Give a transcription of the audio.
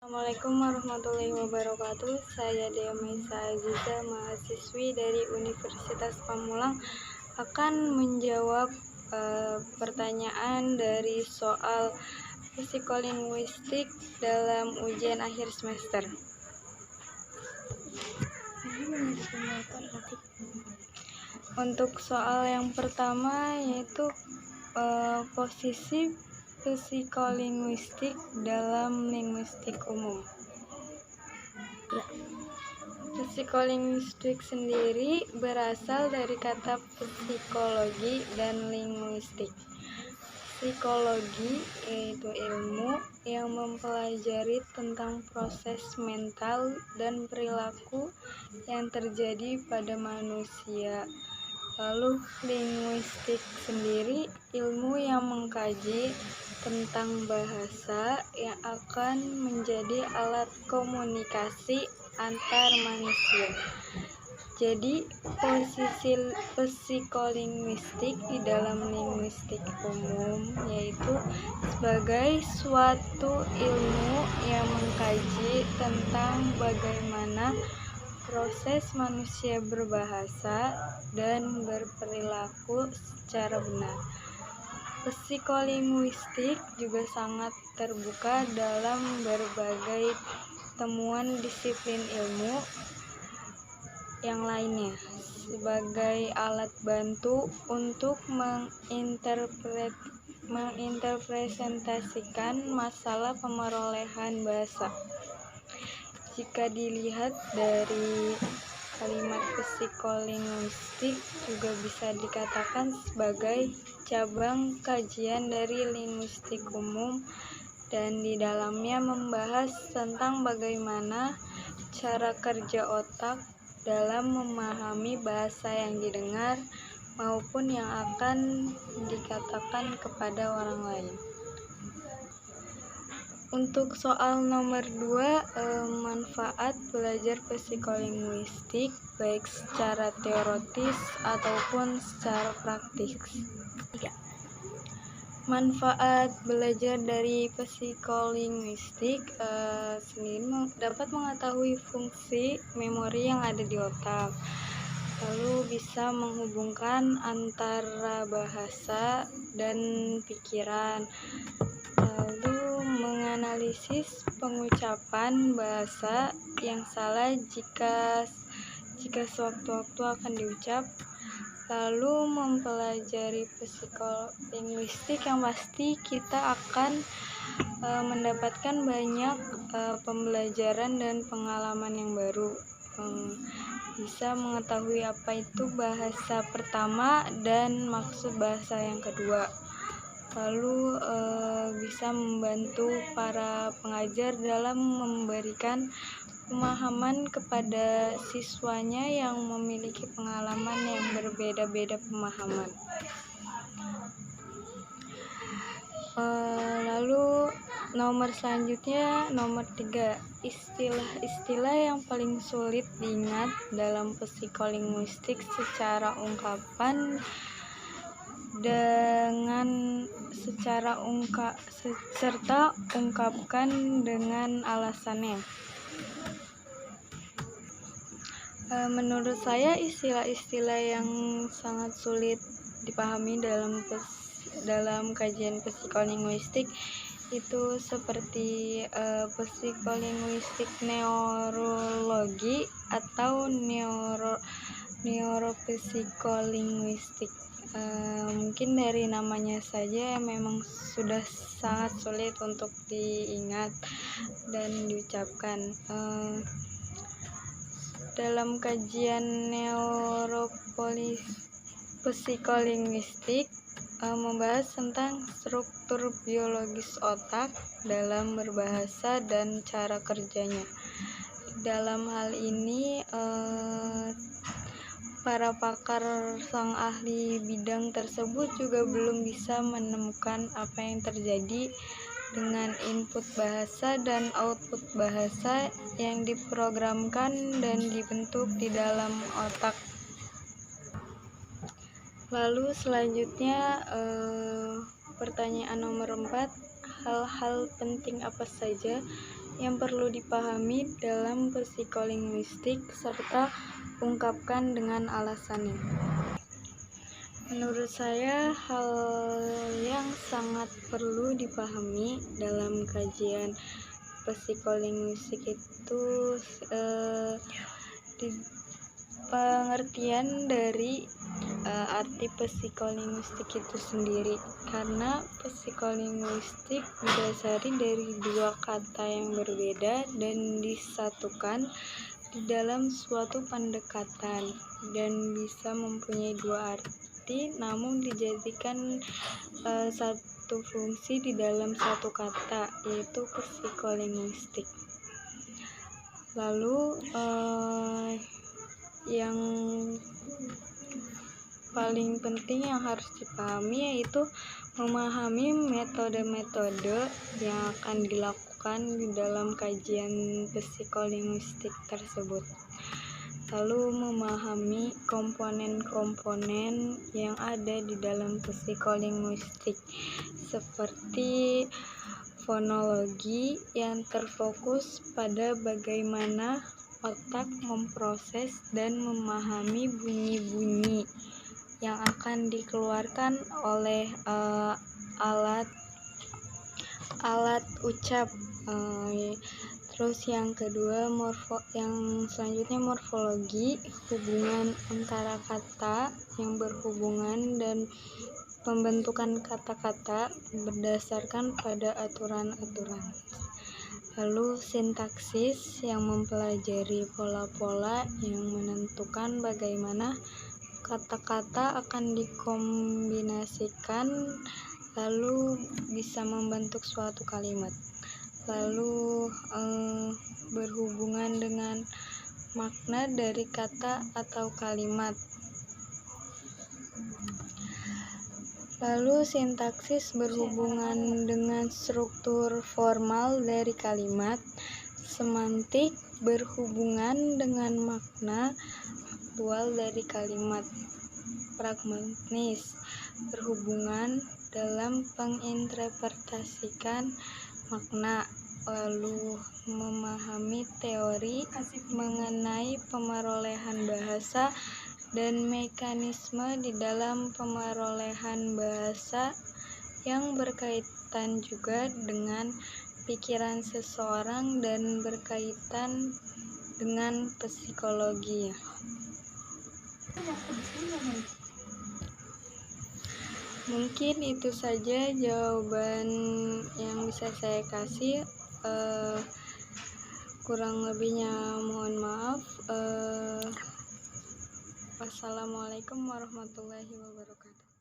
Assalamualaikum warahmatullahi wabarakatuh. Saya Dea Maisa Aziza, mahasiswi dari Universitas Pamulang, akan menjawab pertanyaan dari soal psikolinguistik dalam ujian akhir semester. Untuk soal yang pertama yaitu posisi psikolinguistik dalam linguistik umum. Psikolinguistik sendiri berasal dari kata psikologi dan linguistik. Psikologi yaitu ilmu yang mempelajari tentang proses mental dan perilaku yang terjadi pada manusia. Lalu linguistik sendiri ilmu yang mengkaji tentang bahasa yang akan menjadi alat komunikasi antar manusia. Jadi posisi psikolinguistik di dalam linguistik umum yaitu sebagai suatu ilmu yang mengkaji tentang bagaimana proses manusia berbahasa dan berperilaku secara benar. Psikolinguistik juga sangat terbuka dalam berbagai temuan disiplin ilmu yang lainnya sebagai alat bantu untuk menginterpretasikan masalah pemerolehan bahasa. Jika dilihat dari kalimat psikolinguistik juga bisa dikatakan sebagai cabang kajian dari linguistik umum dan di dalamnya membahas tentang bagaimana cara kerja otak dalam memahami bahasa yang didengar maupun yang akan dikatakan kepada orang lain. Untuk soal nomor 2, manfaat belajar psikolinguistik baik secara teoritis ataupun secara praktis. Manfaat belajar dari psikolinguistik sendiri dapat mengetahui fungsi memori yang ada di otak, lalu bisa menghubungkan antara bahasa dan pikiran, lalu menganalisis pengucapan bahasa yang salah jika sewaktu-waktu akan diucap, lalu mempelajari psikolinguistik yang pasti kita akan mendapatkan banyak pembelajaran dan pengalaman yang baru, bisa mengetahui apa itu bahasa pertama dan maksud bahasa yang kedua, lalu bisa membantu para pengajar dalam memberikan pemahaman kepada siswanya yang memiliki pengalaman yang berbeda-beda pemahaman. Lalu nomor selanjutnya, nomor 3, istilah-istilah yang paling sulit diingat dalam psikolinguistik secara ungkapan serta ungkapkan dengan alasannya. Menurut saya istilah-istilah yang sangat sulit dipahami dalam kajian psikolinguistik itu seperti psikolinguistik neurologi atau neuropsikolinguistik. Mungkin dari namanya saja memang sudah sangat sulit untuk diingat dan diucapkan. Dalam kajian neuropsikolinguistik membahas tentang struktur biologis otak dalam berbahasa dan cara kerjanya. Dalam hal ini para pakar sang ahli bidang tersebut juga belum bisa menemukan apa yang terjadi dengan input bahasa dan output bahasa yang diprogramkan dan dibentuk di dalam otak. Lalu selanjutnya pertanyaan nomor 4, hal-hal penting apa saja yang perlu dipahami dalam psikolinguistik serta ungkapkan dengan alasannya. Menurut saya, hal yang sangat perlu dipahami dalam kajian psikolinguistik itu pengertian dari arti psikolinguistik itu sendiri, karena psikolinguistik didasari dari dua kata yang berbeda dan disatukan di dalam suatu pendekatan dan bisa mempunyai dua arti namun dijadikan satu fungsi di dalam satu kata, yaitu psikolinguistik. Lalu yang paling penting yang harus dipahami yaitu memahami metode-metode yang akan dilakukan di dalam kajian psikolinguistik tersebut. Lalu memahami komponen-komponen yang ada di dalam psikolinguistik seperti fonologi yang terfokus pada bagaimana otak memproses dan memahami bunyi-bunyi yang akan dikeluarkan oleh alat ucap. Terus yang kedua yang selanjutnya morfologi, hubungan antara kata yang berhubungan dan pembentukan kata-kata berdasarkan pada aturan-aturan. Lalu sintaksis yang mempelajari pola-pola yang menentukan bagaimana kata-kata akan dikombinasikan lalu bisa membentuk suatu kalimat. Lalu berhubungan dengan makna dari kata atau kalimat. Lalu sintaksis berhubungan dengan struktur formal dari kalimat. Semantik berhubungan dengan makna aktual dari kalimat. Pragmatis berhubungan dalam penginterpretasikan makna. Lalu memahami teori mengenai pemerolehan bahasa dan mekanisme di dalam pemerolehan bahasa yang berkaitan juga dengan pikiran seseorang dan berkaitan dengan psikologi. Mungkin itu saja jawaban yang bisa saya kasih. Kurang lebihnya mohon maaf. Wassalamualaikum warahmatullahi wabarakatuh.